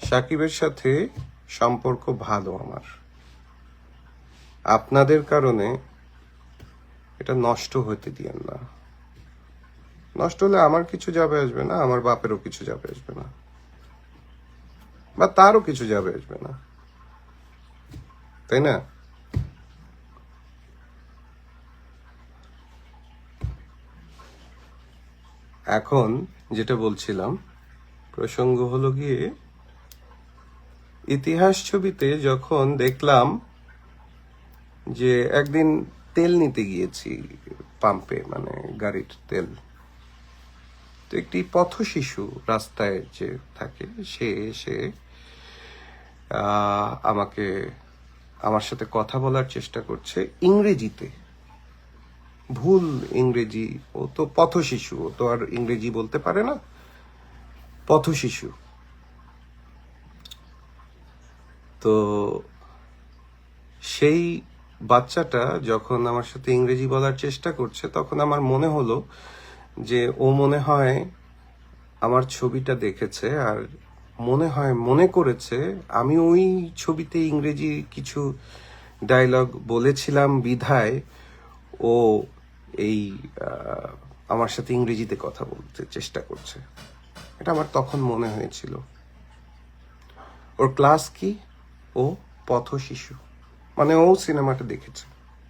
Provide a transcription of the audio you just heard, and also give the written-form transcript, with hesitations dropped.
সাকিবের সাথে সম্পর্ক ভালো আমার, আপনাদের কারণে এটা নষ্ট হতে দিয়েন না। নষ্ট হলে আমার কিছু যাবে আসবে না, আমার বাপেরও কিছু যাবে আসবে না, বা তারও কিছু যাবে আসবে না, তাই না? এখন যেটা বলছিলাম, প্রসঙ্গ হলো গিয়ে ইতিহাস ছবিতে যখন দেখলাম যে একদিন তেল নিতে গিয়েছি পাম্পে, মানে গাড়ির তেল, তো একটি পথ শিশু রাস্তায় যে থাকে সে এসে আমাকে আমার সাথে কথা বলার চেষ্টা করছে ইংরেজিতে, ভুল ইংরেজি। ও তো পথ শিশু, ও তো আর ইংরেজি বলতে পারে না, পথ শিশু। তো সেই বাচ্চাটা যখন আমার সাথে ইংরেজি বলার চেষ্টা করছে, তখন আমার মনে হলো যে ও মনে হয় আমার ছবিটা দেখেছে, আর মনে করেছে আমি ওই ছবিতে ইংরেজি কিছু ডায়লগ বলেছিলাম বিধায় ও এই আমার সাথে ইংরেজিতে কথা বলতে চেষ্টা করছে। এটা আমার তখন মনে হয়েছিল। ওর ক্লাস কি? ও পথ শিশু, মানে ও সিনেমাটা দেখেছে।